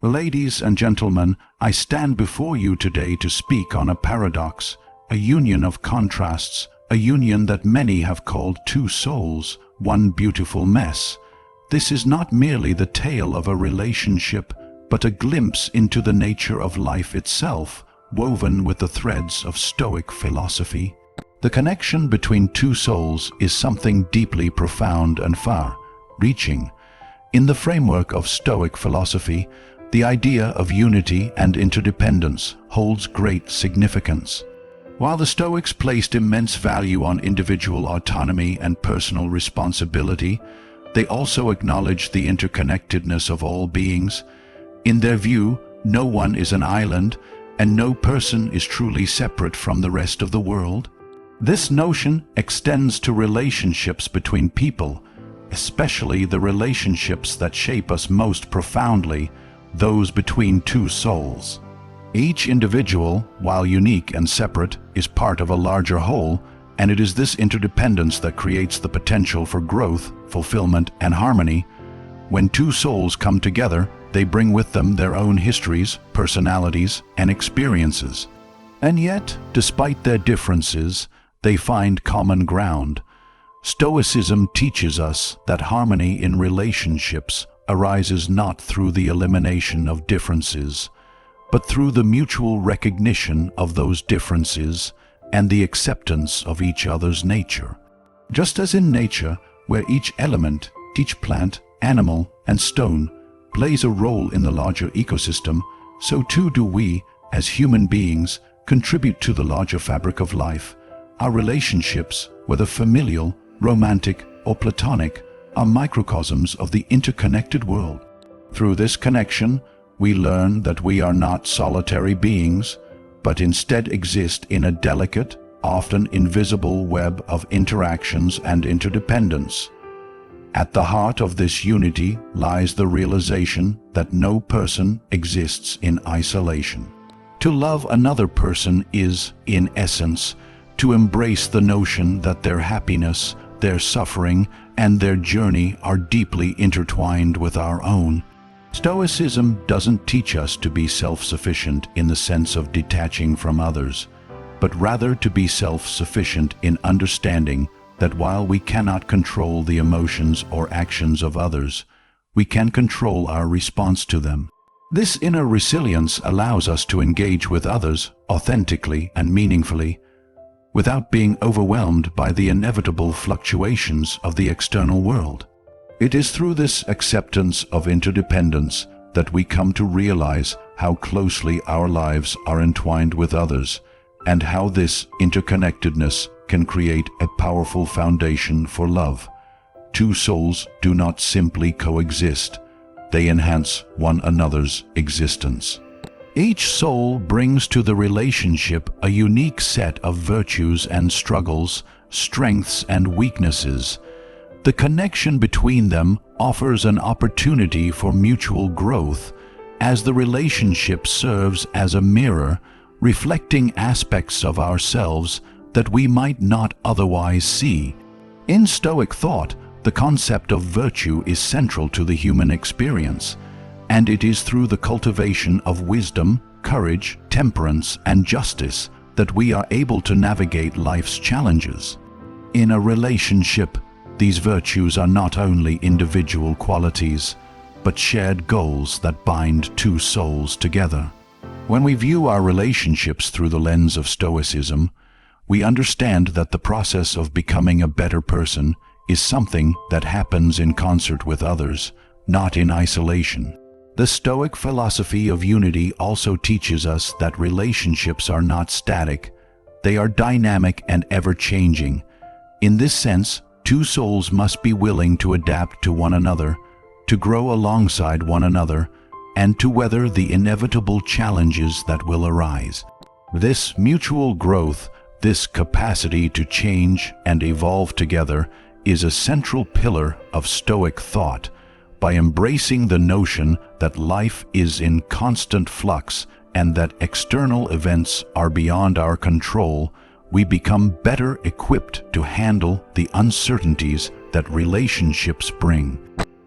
Ladies and gentlemen, I stand before you today to speak on a paradox, a union of contrasts, a union that many have called two souls, one beautiful mess. This is not merely the tale of a relationship, but a glimpse into the nature of life itself, woven with the threads of Stoic philosophy. The connection between two souls is something deeply profound and far-reaching. In the framework of Stoic philosophy, the idea of unity and interdependence holds great significance. While the Stoics placed immense value on individual autonomy and personal responsibility, they also acknowledged the interconnectedness of all beings. In their view, no one is an island, and no person is truly separate from the rest of the world. This notion extends to relationships between people, especially the relationships that shape us most profoundly, those between two souls. Each individual, while unique and separate, is part of a larger whole, and it is this interdependence that creates the potential for growth, fulfillment, and harmony. When two souls come together, they bring with them their own histories, personalities, and experiences. And yet, despite their differences, they find common ground. Stoicism teaches us that harmony in relationships arises not through the elimination of differences, but through the mutual recognition of those differences and the acceptance of each other's nature. Just as in nature, where each element, each plant, animal, and stone plays a role in the larger ecosystem, so too do we, as human beings, contribute to the larger fabric of life. Our relationships, whether familial, romantic, or platonic, are microcosms of the interconnected world. Through this connection, we learn that we are not solitary beings, but instead exist in a delicate, often invisible web of interactions and interdependence. At the heart of this unity lies the realization that no person exists in isolation. To love another person is, in essence, to embrace the notion that their happiness, their suffering, and their journey are deeply intertwined with our own. Stoicism doesn't teach us to be self-sufficient in the sense of detaching from others, but rather to be self-sufficient in understanding that while we cannot control the emotions or actions of others, we can control our response to them. This inner resilience allows us to engage with others authentically and meaningfully, without being overwhelmed by the inevitable fluctuations of the external world. It is through this acceptance of interdependence that we come to realize how closely our lives are entwined with others, and how this interconnectedness can create a powerful foundation for love. Two souls do not simply coexist, they enhance one another's existence. Each soul brings to the relationship a unique set of virtues and struggles, strengths and weaknesses. The connection between them offers an opportunity for mutual growth, as the relationship serves as a mirror, reflecting aspects of ourselves that we might not otherwise see. In Stoic thought, the concept of virtue is central to the human experience, and it is through the cultivation of wisdom, courage, temperance, and justice that we are able to navigate life's challenges. In a relationship, these virtues are not only individual qualities, but shared goals that bind two souls together. When we view our relationships through the lens of Stoicism, we understand that the process of becoming a better person is something that happens in concert with others, not in isolation. The Stoic philosophy of unity also teaches us that relationships are not static, they are dynamic and ever-changing. In this sense, two souls must be willing to adapt to one another, to grow alongside one another, and to weather the inevitable challenges that will arise. This mutual growth, this capacity to change and evolve together, is a central pillar of Stoic thought. By embracing the notion that life is in constant flux and that external events are beyond our control, we become better equipped to handle the uncertainties that relationships bring.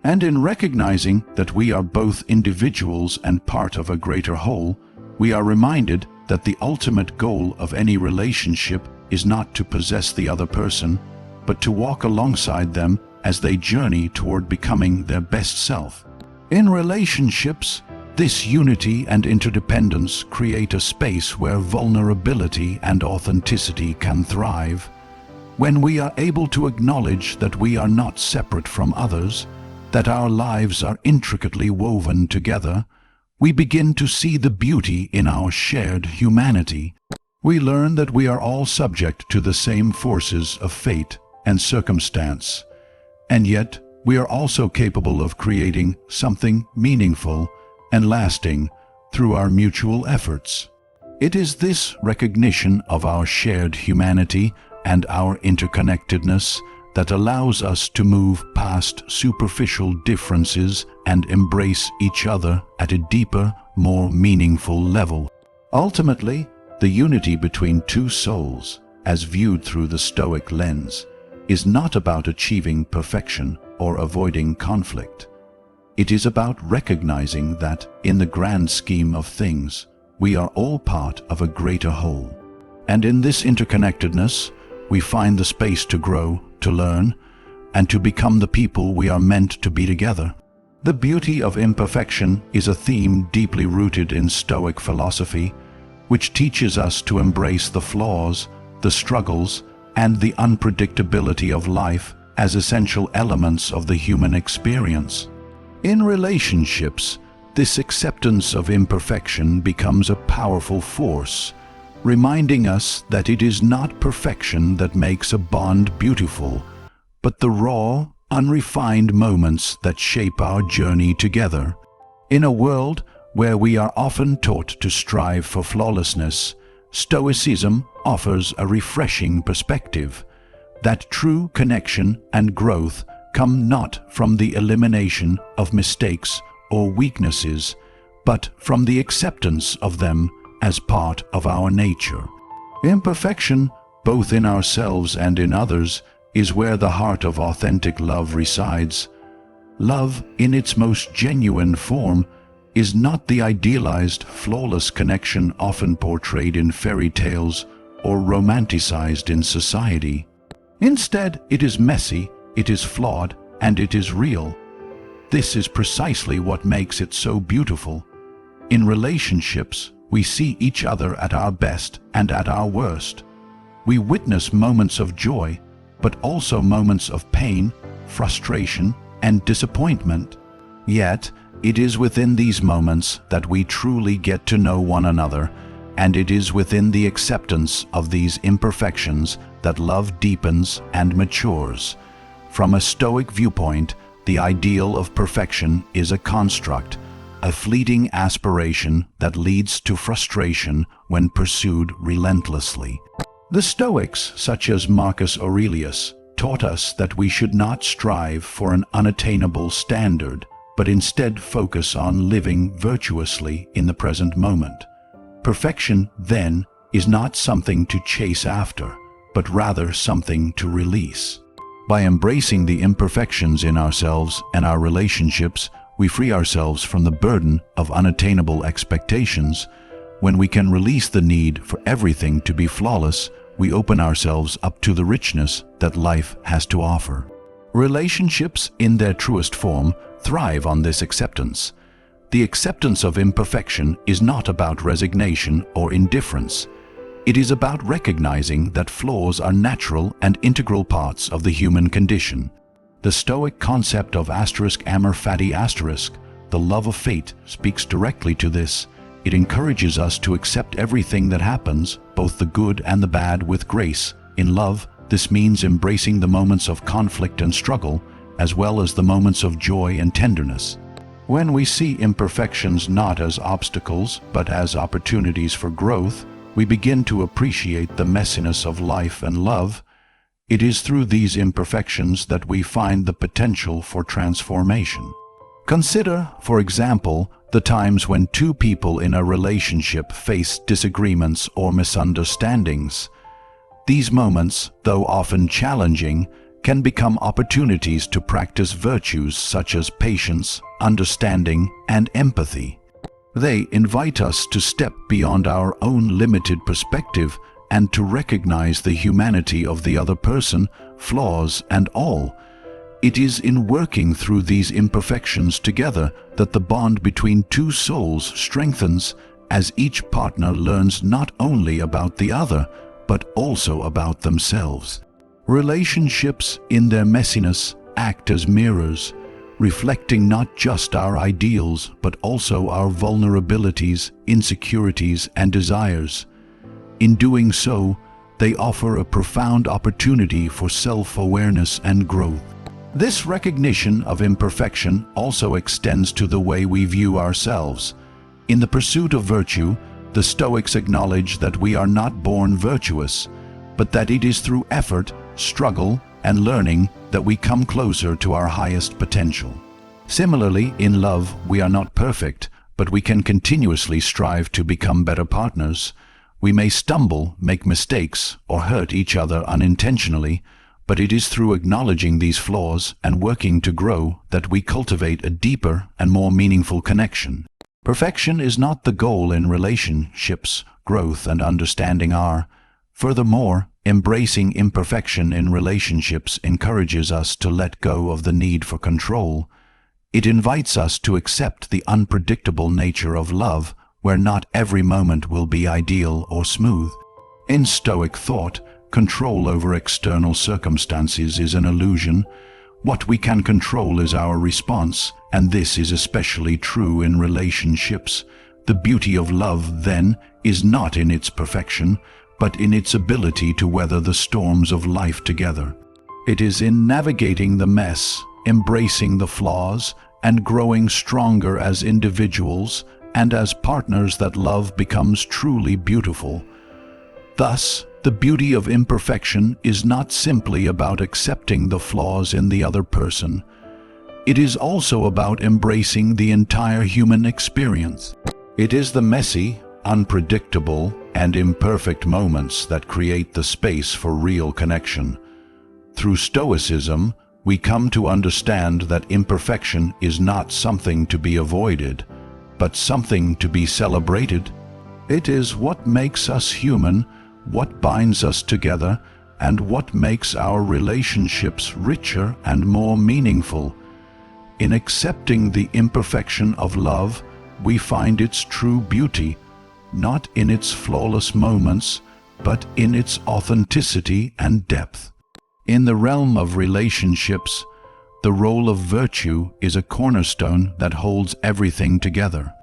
And in recognizing that we are both individuals and part of a greater whole, we are reminded that the ultimate goal of any relationship is not to possess the other person, but to walk alongside them as they journey toward becoming their best self. In relationships, this unity and interdependence create a space where vulnerability and authenticity can thrive. When we are able to acknowledge that we are not separate from others, that our lives are intricately woven together, we begin to see the beauty in our shared humanity. We learn that we are all subject to the same forces of fate and circumstance, and yet we are also capable of creating something meaningful and lasting through our mutual efforts. It is this recognition of our shared humanity and our interconnectedness that allows us to move past superficial differences and embrace each other at a deeper, more meaningful level. Ultimately, the unity between two souls, as viewed through the Stoic lens, is not about achieving perfection or avoiding conflict. It is about recognizing that, in the grand scheme of things, we are all part of a greater whole. And in this interconnectedness, we find the space to grow, to learn, and to become the people we are meant to be together. The beauty of imperfection is a theme deeply rooted in Stoic philosophy, which teaches us to embrace the flaws, the struggles, and the unpredictability of life as essential elements of the human experience. In relationships, this acceptance of imperfection becomes a powerful force, reminding us that it is not perfection that makes a bond beautiful, but the raw, unrefined moments that shape our journey together. In a world where we are often taught to strive for flawlessness, Stoicism offers a refreshing perspective that true connection and growth come not from the elimination of mistakes or weaknesses, but from the acceptance of them as part of our nature. Imperfection, both in ourselves and in others, is where the heart of authentic love resides. Love, in its most genuine form, is not the idealized, flawless connection often portrayed in fairy tales or romanticized in society. Instead, it is messy, it is flawed, and it is real. This is precisely what makes it so beautiful. In relationships, we see each other at our best and at our worst. We witness moments of joy, but also moments of pain, frustration, and disappointment. Yet, it is within these moments that we truly get to know one another, and it is within the acceptance of these imperfections that love deepens and matures. From a Stoic viewpoint, the ideal of perfection is a construct, a fleeting aspiration that leads to frustration when pursued relentlessly. The Stoics, such as Marcus Aurelius, taught us that we should not strive for an unattainable standard, but instead focus on living virtuously in the present moment. Perfection, then, is not something to chase after, but rather something to release. By embracing the imperfections in ourselves and our relationships, we free ourselves from the burden of unattainable expectations. When we can release the need for everything to be flawless, we open ourselves up to the richness that life has to offer. Relationships, in their truest form, thrive on this acceptance. The acceptance of imperfection is not about resignation or indifference. It is about recognizing that flaws are natural and integral parts of the human condition. The Stoic concept of amor fati *, the love of fate, speaks directly to this. It encourages us to accept everything that happens, both the good and the bad, with grace. In love, this means embracing the moments of conflict and struggle, as well as the moments of joy and tenderness. When we see imperfections not as obstacles, but as opportunities for growth, we begin to appreciate the messiness of life and love. It is through these imperfections that we find the potential for transformation. Consider, for example, the times when two people in a relationship face disagreements or misunderstandings. These moments, though often challenging, can become opportunities to practice virtues such as patience, understanding, and empathy. They invite us to step beyond our own limited perspective and to recognize the humanity of the other person, flaws and all. It is in working through these imperfections together that the bond between two souls strengthens, as each partner learns not only about the other, but also about themselves. Relationships, in their messiness, act as mirrors, reflecting not just our ideals, but also our vulnerabilities, insecurities, and desires. In doing so, they offer a profound opportunity for self-awareness and growth. This recognition of imperfection also extends to the way we view ourselves. In the pursuit of virtue, the Stoics acknowledge that we are not born virtuous, but that it is through effort, struggle, and learning that we come closer to our highest potential. Similarly, in love, we are not perfect, but we can continuously strive to become better partners. We may stumble, make mistakes, or hurt each other unintentionally, but it is through acknowledging these flaws and working to grow that we cultivate a deeper and more meaningful connection. Perfection is not the goal in relationships. Growth and understanding are. Furthermore, embracing imperfection in relationships encourages us to let go of the need for control. It invites us to accept the unpredictable nature of love, where not every moment will be ideal or smooth. In Stoic thought, control over external circumstances is an illusion. What we can control is our response, and this is especially true in relationships. The beauty of love, then, is not in its perfection, but in its ability to weather the storms of life together. It is in navigating the mess, embracing the flaws, and growing stronger as individuals and as partners that love becomes truly beautiful. Thus, the beauty of imperfection is not simply about accepting the flaws in the other person. It is also about embracing the entire human experience. It is the messy, unpredictable, and imperfect moments that create the space for real connection. Through Stoicism, we come to understand that imperfection is not something to be avoided, but something to be celebrated. It is what makes us human, what binds us together, and what makes our relationships richer and more meaningful. In accepting the imperfection of love, we find its true beauty, not in its flawless moments, but in its authenticity and depth. In the realm of relationships, the role of virtue is a cornerstone that holds everything together.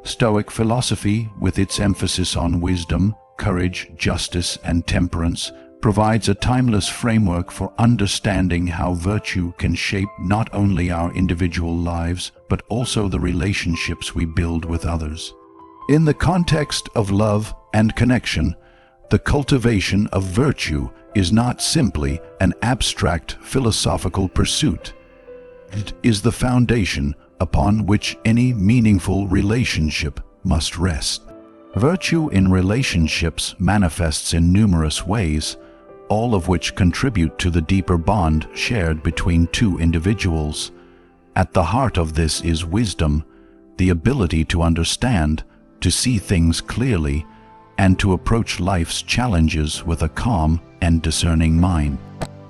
Stoic philosophy, with its emphasis on wisdom, courage, justice, and temperance, provides a timeless framework for understanding how virtue can shape not only our individual lives, but also the relationships we build with others. In the context of love and connection, the cultivation of virtue is not simply an abstract philosophical pursuit. It is the foundation upon which any meaningful relationship must rest. Virtue in relationships manifests in numerous ways, all of which contribute to the deeper bond shared between two individuals. At the heart of this is wisdom, the ability to understand, to see things clearly, and to approach life's challenges with a calm and discerning mind.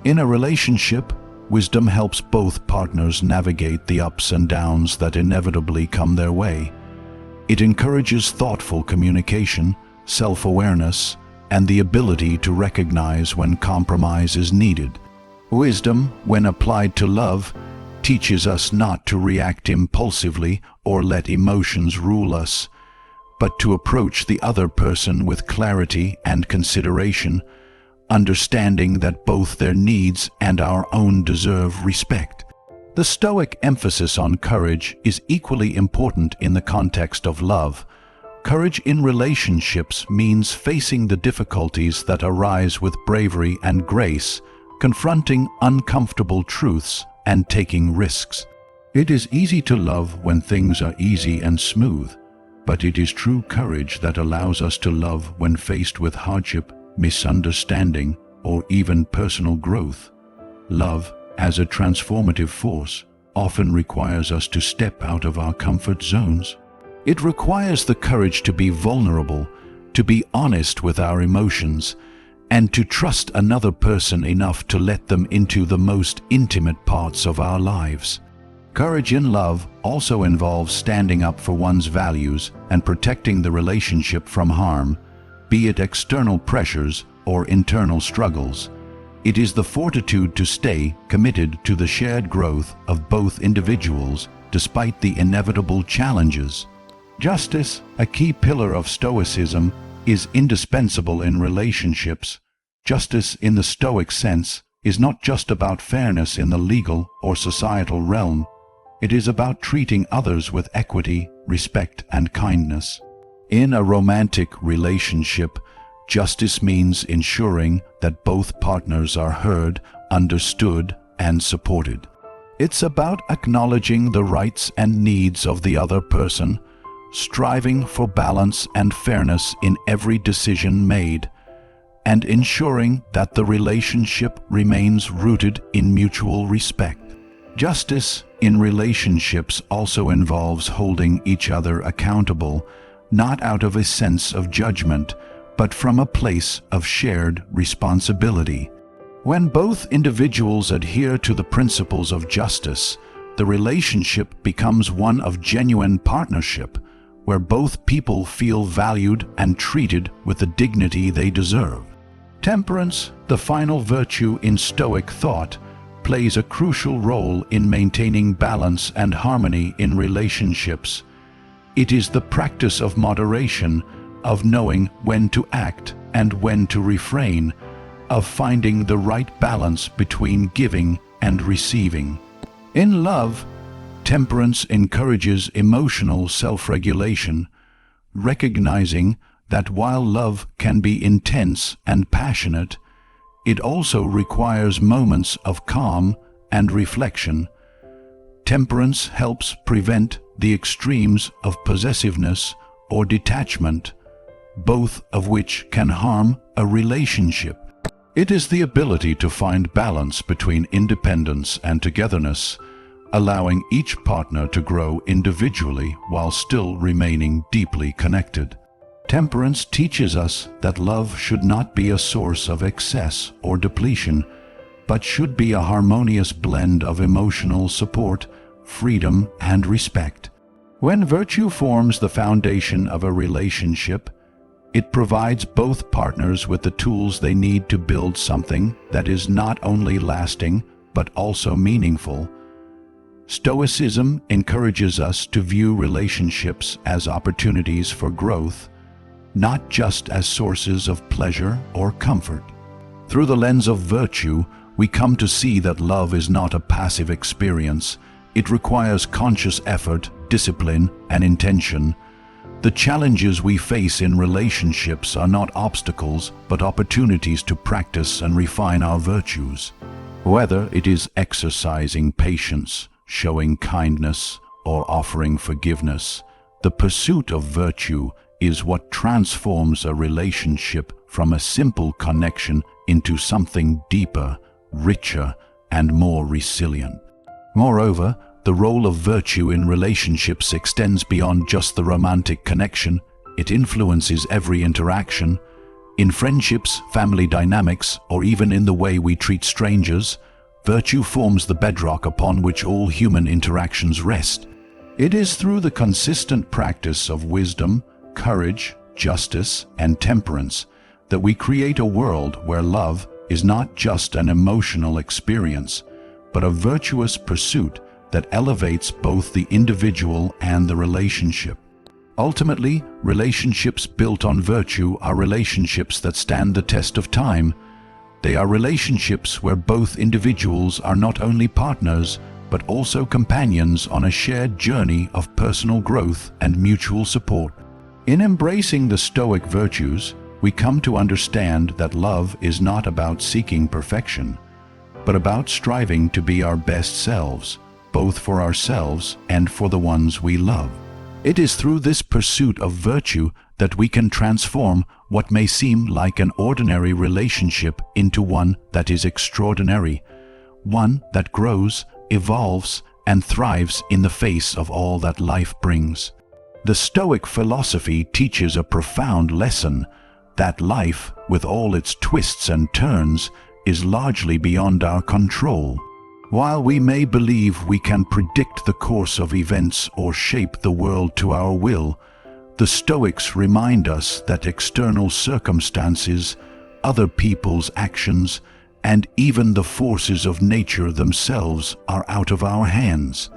In a relationship, wisdom helps both partners navigate the ups and downs that inevitably come their way. It encourages thoughtful communication, self-awareness, and the ability to recognize when compromise is needed. Wisdom, when applied to love, teaches us not to react impulsively or let emotions rule us, but to approach the other person with clarity and consideration, understanding that both their needs and our own deserve respect. The Stoic emphasis on courage is equally important in the context of love. Courage in relationships means facing the difficulties that arise with bravery and grace, confronting uncomfortable truths, and taking risks. It is easy to love when things are easy and smooth, but it is true courage that allows us to love when faced with hardship, misunderstanding, or even personal growth. Love, as a transformative force, often requires us to step out of our comfort zones. It requires the courage to be vulnerable, to be honest with our emotions, and to trust another person enough to let them into the most intimate parts of our lives. Courage in love also involves standing up for one's values and protecting the relationship from harm, be it external pressures or internal struggles. It is the fortitude to stay committed to the shared growth of both individuals despite the inevitable challenges. Justice, a key pillar of Stoicism, is indispensable in relationships. Justice in the Stoic sense is not just about fairness in the legal or societal realm. It is about treating others with equity, respect, and kindness. In a romantic relationship, justice means ensuring that both partners are heard, understood, and supported. It's about acknowledging the rights and needs of the other person, striving for balance and fairness in every decision made, and ensuring that the relationship remains rooted in mutual respect. Justice in relationships also involves holding each other accountable, not out of a sense of judgment, but from a place of shared responsibility. When both individuals adhere to the principles of justice, the relationship becomes one of genuine partnership, where both people feel valued and treated with the dignity they deserve. Temperance, the final virtue in Stoic thought, plays a crucial role in maintaining balance and harmony in relationships. It is the practice of moderation, of knowing when to act and when to refrain, of finding the right balance between giving and receiving. In love, temperance encourages emotional self-regulation, recognizing that while love can be intense and passionate, it also requires moments of calm and reflection. Temperance helps prevent the extremes of possessiveness or detachment, both of which can harm a relationship. It is the ability to find balance between independence and togetherness, allowing each partner to grow individually while still remaining deeply connected. Temperance teaches us that love should not be a source of excess or depletion, but should be a harmonious blend of emotional support, freedom, and respect. When virtue forms the foundation of a relationship, it provides both partners with the tools they need to build something that is not only lasting, but also meaningful. Stoicism encourages us to view relationships as opportunities for growth, not just as sources of pleasure or comfort. Through the lens of virtue, we come to see that love is not a passive experience. It requires conscious effort, discipline, and intention. The challenges we face in relationships are not obstacles, but opportunities to practice and refine our virtues. Whether it is exercising patience, showing kindness, or offering forgiveness, the pursuit of virtue is what transforms a relationship from a simple connection into something deeper, richer, and more resilient. Moreover, the role of virtue in relationships extends beyond just the romantic connection. It influences every interaction. In friendships, family dynamics, or even in the way we treat strangers, virtue forms the bedrock upon which all human interactions rest. It is through the consistent practice of wisdom, courage, justice, and temperance that we create a world where love is not just an emotional experience, but a virtuous pursuit that elevates both the individual and the relationship. Ultimately, relationships built on virtue are relationships that stand the test of time. They are relationships where both individuals are not only partners, but also companions on a shared journey of personal growth and mutual support. In embracing the Stoic virtues, we come to understand that love is not about seeking perfection, but about striving to be our best selves, both for ourselves and for the ones we love. It is through this pursuit of virtue that we can transform what may seem like an ordinary relationship into one that is extraordinary, one that grows, evolves, and thrives in the face of all that life brings. The Stoic philosophy teaches a profound lesson that life, with all its twists and turns, is largely beyond our control. While we may believe we can predict the course of events or shape the world to our will, the Stoics remind us that external circumstances, other people's actions, and even the forces of nature themselves are out of our hands.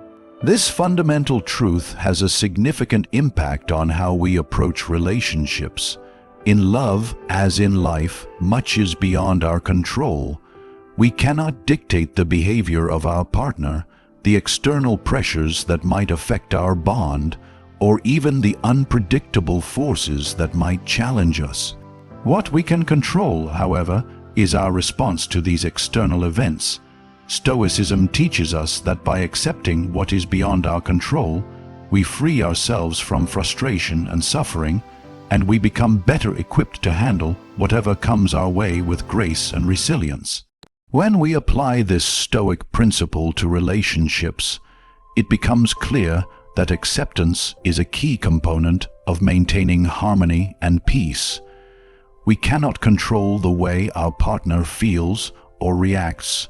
This fundamental truth has a significant impact on how we approach relationships. In love, as in life, much is beyond our control. We cannot dictate the behavior of our partner, the external pressures that might affect our bond, or even the unpredictable forces that might challenge us. What we can control, however, is our response to these external events. Stoicism teaches us that by accepting what is beyond our control, we free ourselves from frustration and suffering, and we become better equipped to handle whatever comes our way with grace and resilience. When we apply this Stoic principle to relationships, it becomes clear that acceptance is a key component of maintaining harmony and peace. We cannot control the way our partner feels or reacts,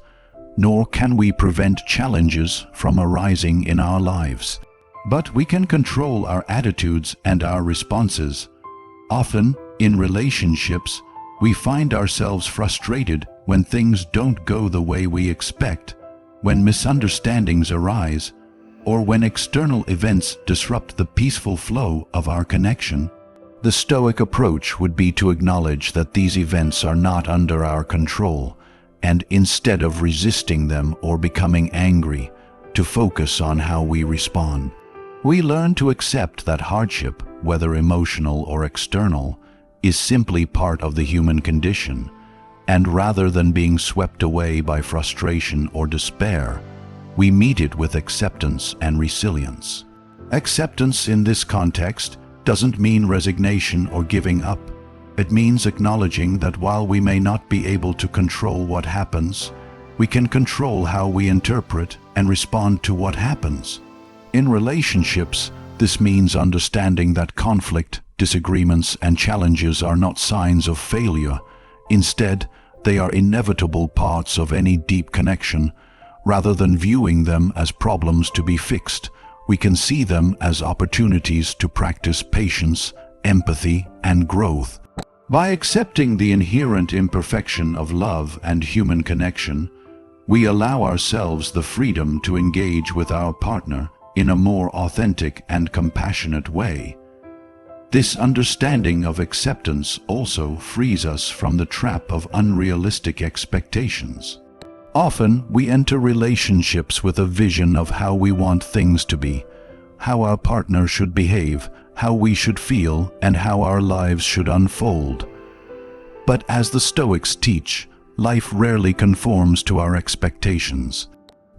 nor can we prevent challenges from arising in our lives. But we can control our attitudes and our responses. Often, in relationships, we find ourselves frustrated when things don't go the way we expect, when misunderstandings arise, or when external events disrupt the peaceful flow of our connection. The Stoic approach would be to acknowledge that these events are not under our control, and instead of resisting them or becoming angry, to focus on how we respond. We learn to accept that hardship, whether emotional or external, is simply part of the human condition, and rather than being swept away by frustration or despair, we meet it with acceptance and resilience. Acceptance in this context doesn't mean resignation or giving up. It means acknowledging that while we may not be able to control what happens, we can control how we interpret and respond to what happens. In relationships, this means understanding that conflict, disagreements, and challenges are not signs of failure. Instead, they are inevitable parts of any deep connection. Rather than viewing them as problems to be fixed, we can see them as opportunities to practice patience, empathy, and growth. By accepting the inherent imperfection of love and human connection, we allow ourselves the freedom to engage with our partner in a more authentic and compassionate way. This understanding of acceptance also frees us from the trap of unrealistic expectations. Often, we enter relationships with a vision of how we want things to be, how our partner should behave, how we should feel, and how our lives should unfold. But as the Stoics teach, life rarely conforms to our expectations.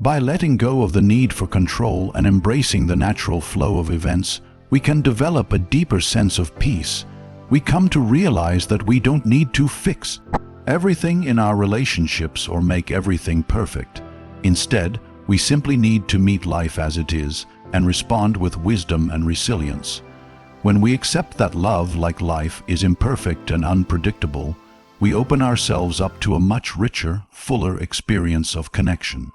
By letting go of the need for control and embracing the natural flow of events, we can develop a deeper sense of peace. We come to realize that we don't need to fix everything in our relationships or make everything perfect. Instead, we simply need to meet life as it is and respond with wisdom and resilience. When we accept that love, like life, is imperfect and unpredictable, we open ourselves up to a much richer, fuller experience of connection.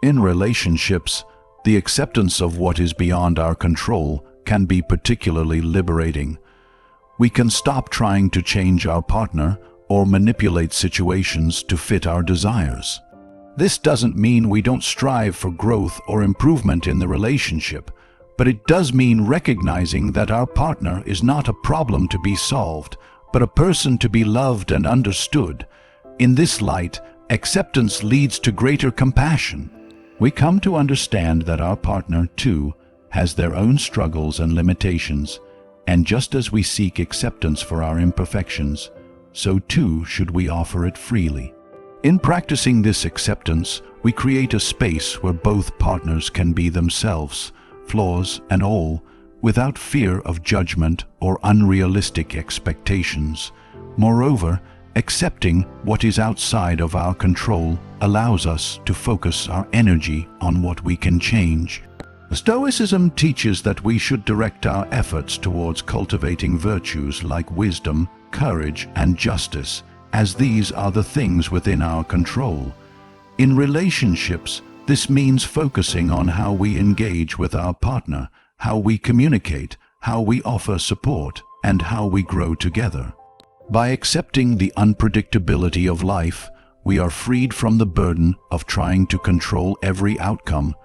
In relationships, the acceptance of what is beyond our control can be particularly liberating. We can stop trying to change our partner or manipulate situations to fit our desires. This doesn't mean we don't strive for growth or improvement in the relationship, but it does mean recognizing that our partner is not a problem to be solved, but a person to be loved and understood. In this light, acceptance leads to greater compassion. We come to understand that our partner, too, has their own struggles and limitations, and just as we seek acceptance for our imperfections, so too should we offer it freely. In practicing this acceptance, we create a space where both partners can be themselves, flaws and all, without fear of judgment or unrealistic expectations. Moreover, accepting what is outside of our control allows us to focus our energy on what we can change. Stoicism teaches that we should direct our efforts towards cultivating virtues like wisdom, courage, and justice, as these are the things within our control. In relationships, this means focusing on how we engage with our partner, how we communicate, how we offer support, and how we grow together. By accepting the unpredictability of life, we are freed from the burden of trying to control every outcome,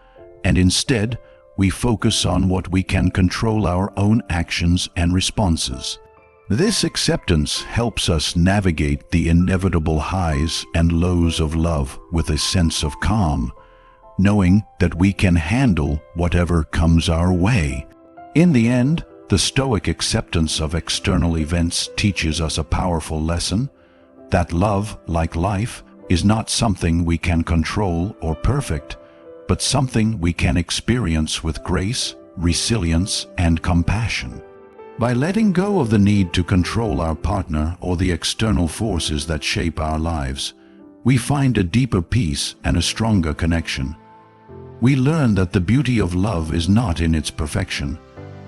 and instead, we focus on what we can control: our own actions and responses. This acceptance helps us navigate the inevitable highs and lows of love with a sense of calm, knowing that we can handle whatever comes our way. In the end, the Stoic acceptance of external events teaches us a powerful lesson: that love, like life, is not something we can control or perfect, but something we can experience with grace, resilience, and compassion. By letting go of the need to control our partner or the external forces that shape our lives, we find a deeper peace and a stronger connection. We learn that the beauty of love is not in its perfection,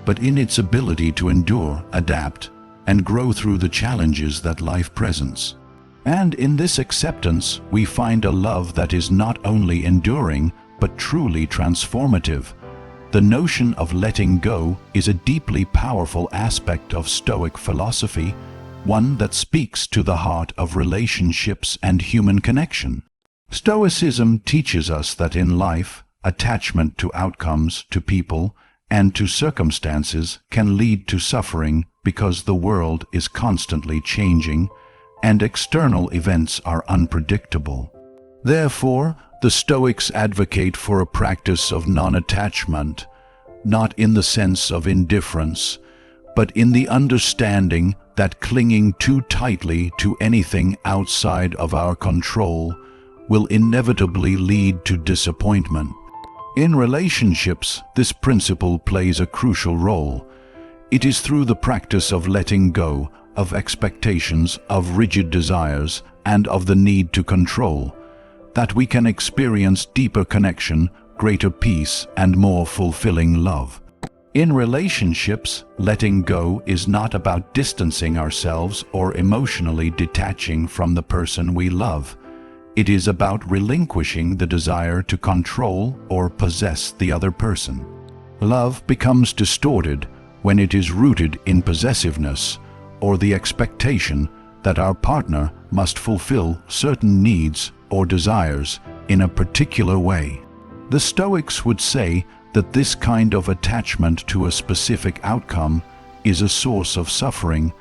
but in its ability to endure, adapt, and grow through the challenges that life presents. And in this acceptance, we find a love that is not only enduring, but truly transformative. The notion of letting go is a deeply powerful aspect of Stoic philosophy, one that speaks to the heart of relationships and human connection. Stoicism teaches us that in life, attachment to outcomes, to people, and to circumstances can lead to suffering because the world is constantly changing and external events are unpredictable. Therefore, the Stoics advocate for a practice of non-attachment, not in the sense of indifference, but in the understanding that clinging too tightly to anything outside of our control will inevitably lead to disappointment. In relationships, this principle plays a crucial role. It is through the practice of letting go of expectations, of rigid desires, and of the need to control that we can experience deeper connection, greater peace, and more fulfilling love. In relationships, letting go is not about distancing ourselves or emotionally detaching from the person we love. It is about relinquishing the desire to control or possess the other person. Love becomes distorted when it is rooted in possessiveness or the expectation that our partner must fulfill certain needs or desires in a particular way. The Stoics would say that this kind of attachment to a specific outcome is a source of suffering,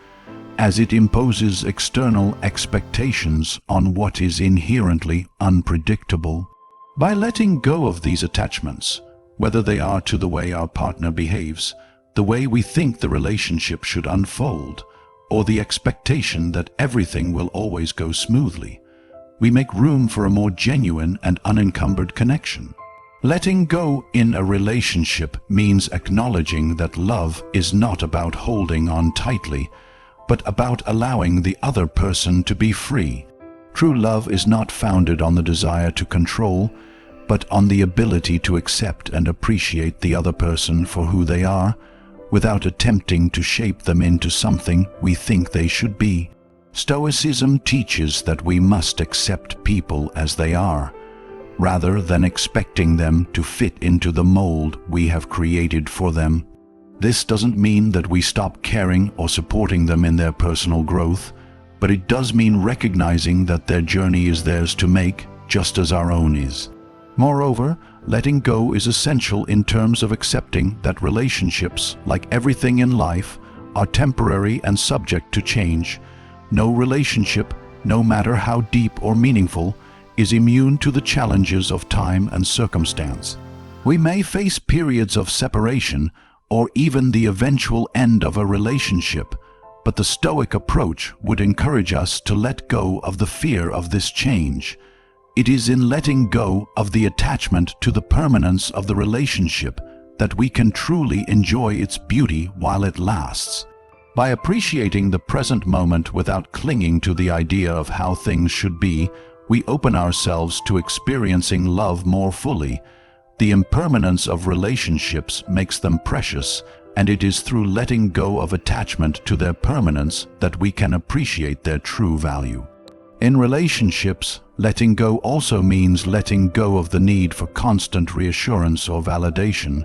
as it imposes external expectations on what is inherently unpredictable. By letting go of these attachments, whether they are to the way our partner behaves, the way we think the relationship should unfold, or the expectation that everything will always go smoothly, we make room for a more genuine and unencumbered connection. Letting go in a relationship means acknowledging that love is not about holding on tightly, but about allowing the other person to be free. True love is not founded on the desire to control, but on the ability to accept and appreciate the other person for who they are, without attempting to shape them into something we think they should be. Stoicism teaches that we must accept people as they are, rather than expecting them to fit into the mold we have created for them. This doesn't mean that we stop caring or supporting them in their personal growth, but it does mean recognizing that their journey is theirs to make, just as our own is. Moreover, letting go is essential in terms of accepting that relationships, like everything in life, are temporary and subject to change. No relationship, no matter how deep or meaningful, is immune to the challenges of time and circumstance. We may face periods of separation or even the eventual end of a relationship, but the Stoic approach would encourage us to let go of the fear of this change. It is in letting go of the attachment to the permanence of the relationship that we can truly enjoy its beauty while it lasts. By appreciating the present moment without clinging to the idea of how things should be, we open ourselves to experiencing love more fully. The impermanence of relationships makes them precious, and it is through letting go of attachment to their permanence that we can appreciate their true value. In relationships, letting go also means letting go of the need for constant reassurance or validation.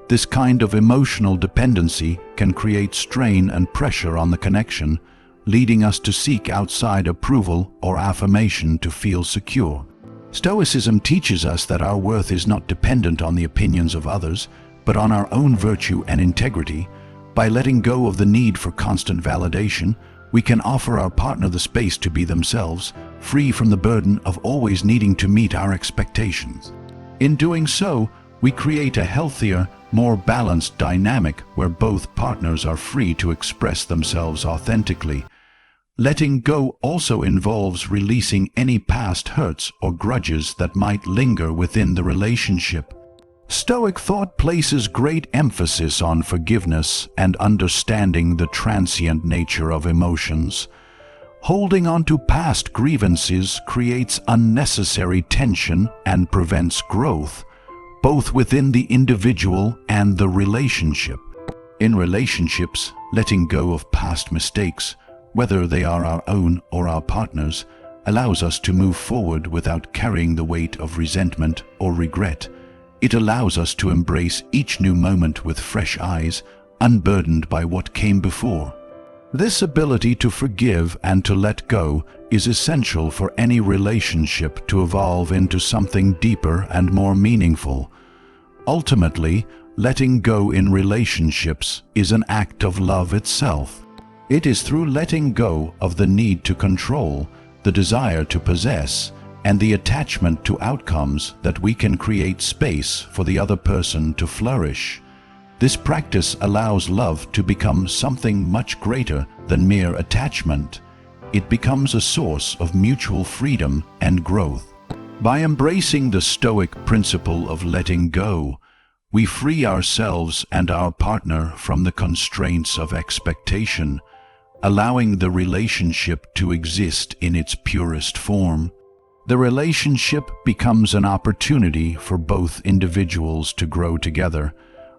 This kind of emotional dependency can create strain and pressure on the connection, leading us to seek outside approval or affirmation to feel secure. Stoicism teaches us that our worth is not dependent on the opinions of others, but on our own virtue and integrity. By letting go of the need for constant validation, we can offer our partner the space to be themselves, free from the burden of always needing to meet our expectations. In doing so, we create a healthier, more balanced dynamic where both partners are free to express themselves authentically. Letting go also involves releasing any past hurts or grudges that might linger within the relationship. Stoic thought places great emphasis on forgiveness and understanding the transient nature of emotions. Holding on to past grievances creates unnecessary tension and prevents growth, both within the individual and the relationship. In relationships, letting go of past mistakes, whether they are our own or our partner's, allows us to move forward without carrying the weight of resentment or regret. It allows us to embrace each new moment with fresh eyes, unburdened by what came before. This ability to forgive and to let go is essential for any relationship to evolve into something deeper and more meaningful. Ultimately, letting go in relationships is an act of love itself. It is through letting go of the need to control, the desire to possess, and the attachment to outcomes that we can create space for the other person to flourish. This practice allows love to become something much greater than mere attachment. It becomes a source of mutual freedom and growth. By embracing the Stoic principle of letting go, we free ourselves and our partner from the constraints of expectation, allowing the relationship to exist in its purest form. The relationship becomes an opportunity for both individuals to grow together,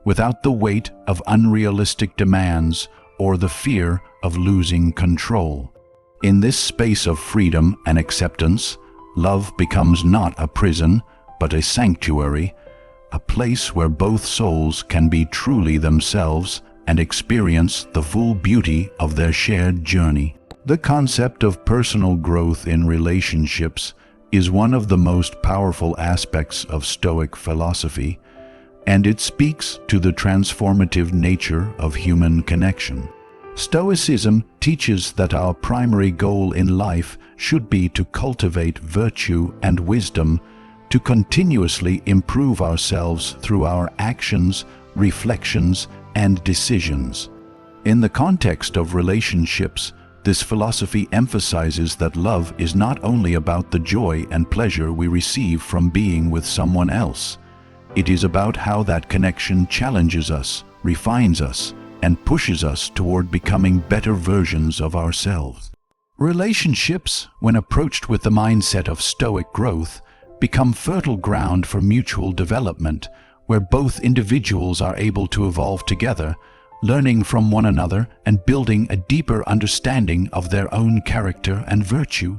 without the weight of unrealistic demands or the fear of losing control. In this space of freedom and acceptance, love becomes not a prison, but a sanctuary, a place where both souls can be truly themselves and experience the full beauty of their shared journey. The concept of personal growth in relationships is one of the most powerful aspects of Stoic philosophy, and it speaks to the transformative nature of human connection. Stoicism teaches that our primary goal in life should be to cultivate virtue and wisdom, to continuously improve ourselves through our actions, reflections, and decisions. In the context of relationships, this philosophy emphasizes that love is not only about the joy and pleasure we receive from being with someone else. It is about how that connection challenges us, refines us, and pushes us toward becoming better versions of ourselves. Relationships, when approached with the mindset of Stoic growth, become fertile ground for mutual development, where both individuals are able to evolve together, learning from one another and building a deeper understanding of their own character and virtue.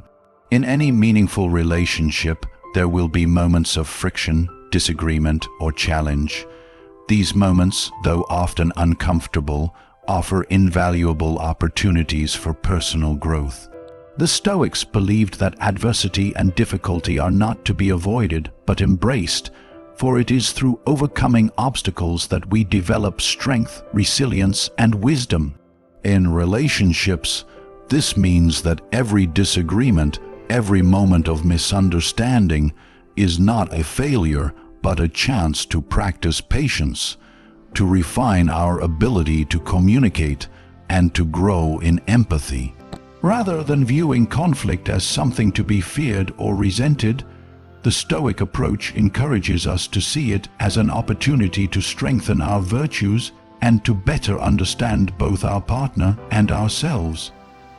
In any meaningful relationship, there will be moments of friction, disagreement, or challenge. These moments, though often uncomfortable, offer invaluable opportunities for personal growth. The Stoics believed that adversity and difficulty are not to be avoided but embraced, for it is through overcoming obstacles that we develop strength, resilience, and wisdom. In relationships, this means that every disagreement, every moment of misunderstanding is not a failure, but a chance to practice patience, to refine our ability to communicate, and to grow in empathy. Rather than viewing conflict as something to be feared or resented, the Stoic approach encourages us to see it as an opportunity to strengthen our virtues and to better understand both our partner and ourselves.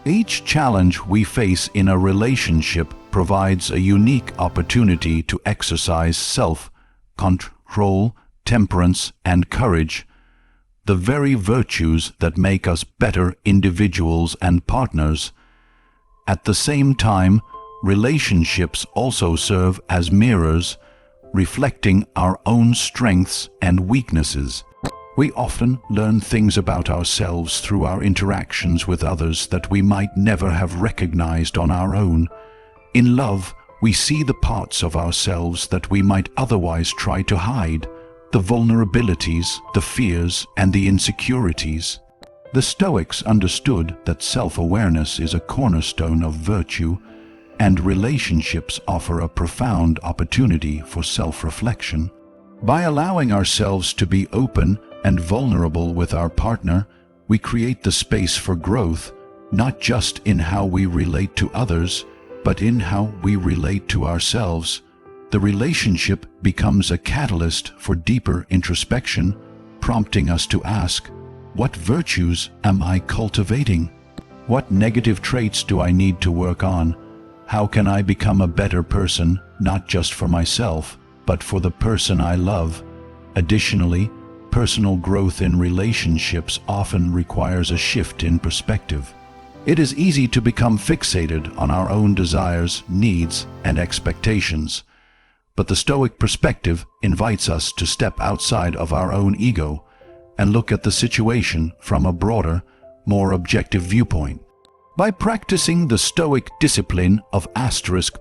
Each challenge we face in a relationship provides a unique opportunity to exercise self-control, temperance, and courage, the very virtues that make us better individuals and partners. At the same time, relationships also serve as mirrors, reflecting our own strengths and weaknesses. We often learn things about ourselves through our interactions with others that we might never have recognized on our own. In love, we see the parts of ourselves that we might otherwise try to hide, the vulnerabilities, the fears, and the insecurities. The Stoics understood that self-awareness is a cornerstone of virtue, and relationships offer a profound opportunity for self-reflection. By allowing ourselves to be open and vulnerable with our partner, we create the space for growth, not just in how we relate to others, but in how we relate to ourselves. The relationship becomes a catalyst for deeper introspection, prompting us to ask, what virtues am I cultivating? What negative traits do I need to work on? How can I become a better person, not just for myself, but for the person I love? Additionally, personal growth in relationships often requires a shift in perspective. It is easy to become fixated on our own desires, needs, and expectations. But the Stoic perspective invites us to step outside of our own ego and look at the situation from a broader, more objective viewpoint. By practicing the Stoic discipline of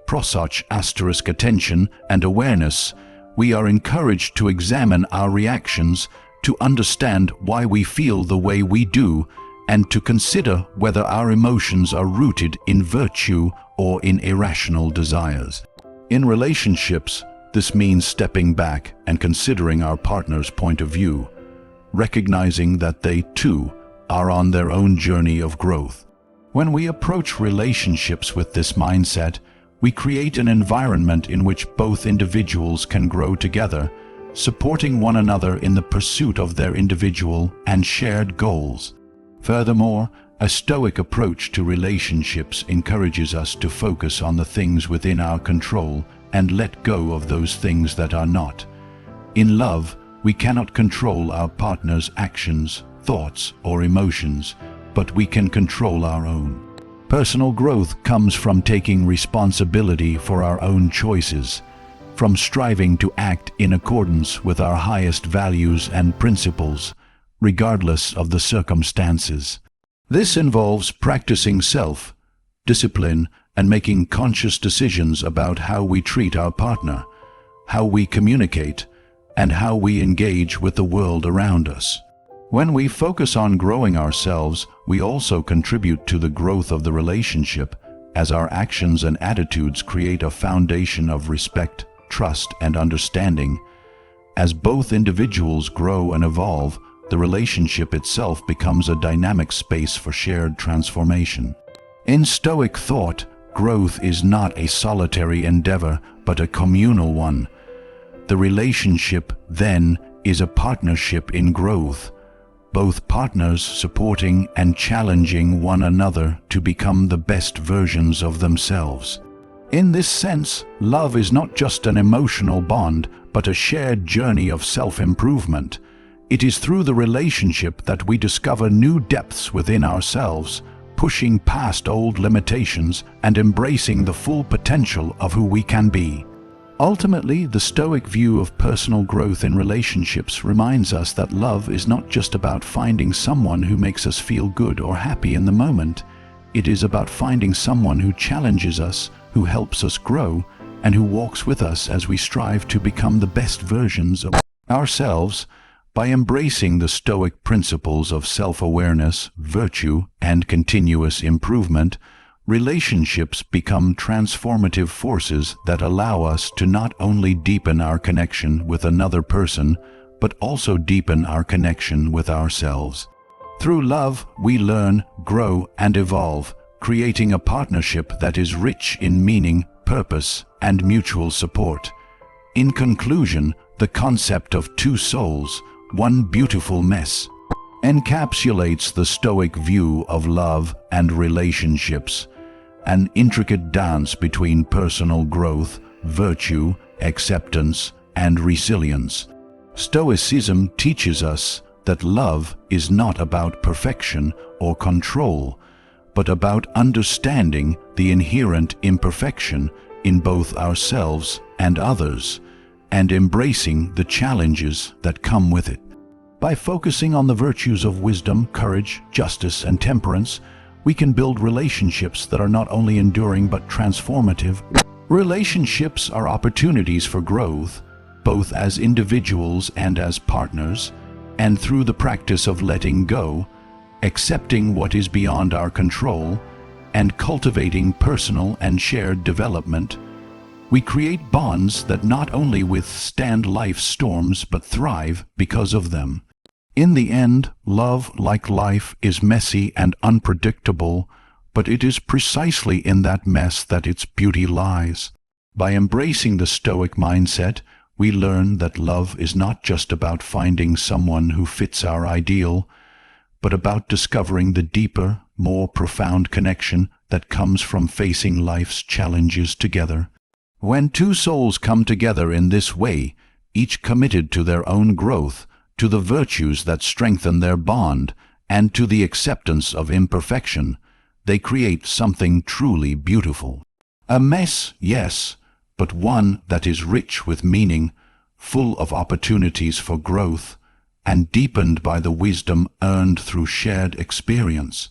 *prosoch* attention and awareness, we are encouraged to examine our reactions, to understand why we feel the way we do, and to consider whether our emotions are rooted in virtue or in irrational desires. In relationships, this means stepping back and considering our partner's point of view, recognizing that they, too, are on their own journey of growth. When we approach relationships with this mindset, we create an environment in which both individuals can grow together, supporting one another in the pursuit of their individual and shared goals. Furthermore, a Stoic approach to relationships encourages us to focus on the things within our control and let go of those things that are not. In love, we cannot control our partner's actions, thoughts, or emotions, but we can control our own. Personal growth comes from taking responsibility for our own choices, from striving to act in accordance with our highest values and principles, regardless of the circumstances. This involves practicing self-discipline and making conscious decisions about how we treat our partner, how we communicate, and how we engage with the world around us. When we focus on growing ourselves, we also contribute to the growth of the relationship, as our actions and attitudes create a foundation of respect, trust, and understanding. As both individuals grow and evolve, the relationship itself becomes a dynamic space for shared transformation. In Stoic thought, growth is not a solitary endeavor, but a communal one. The relationship, then, is a partnership in growth, both partners supporting and challenging one another to become the best versions of themselves. In this sense, love is not just an emotional bond, but a shared journey of self-improvement. It is through the relationship that we discover new depths within ourselves, pushing past old limitations and embracing the full potential of who we can be. Ultimately, the Stoic view of personal growth in relationships reminds us that love is not just about finding someone who makes us feel good or happy in the moment. It is about finding someone who challenges us, who helps us grow, and who walks with us as we strive to become the best versions of ourselves. By embracing the Stoic principles of self-awareness, virtue, and continuous improvement, relationships become transformative forces that allow us to not only deepen our connection with another person, but also deepen our connection with ourselves. Through love, we learn, grow, and evolve, creating a partnership that is rich in meaning, purpose, and mutual support. In conclusion, the concept of two souls, one beautiful mess, encapsulates the Stoic view of love and relationships. an intricate dance between personal growth, virtue, acceptance, and resilience. Stoicism teaches us that love is not about perfection or control, but about understanding the inherent imperfection in both ourselves and others, and embracing the challenges that come with it. By focusing on the virtues of wisdom, courage, justice, and temperance, we can build relationships that are not only enduring but transformative. Relationships are opportunities for growth, both as individuals and as partners, and through the practice of letting go, accepting what is beyond our control, and cultivating personal and shared development, we create bonds that not only withstand life's storms but thrive because of them. In the end, love, like life, is messy and unpredictable, but it is precisely in that mess that its beauty lies. By embracing the Stoic mindset, we learn that love is not just about finding someone who fits our ideal, but about discovering the deeper, more profound connection that comes from facing life's challenges together. When two souls come together in this way, each committed to their own growth, to the virtues that strengthen their bond, and to the acceptance of imperfection, they create something truly beautiful. A mess, yes, but one that is rich with meaning, full of opportunities for growth, and deepened by the wisdom earned through shared experience.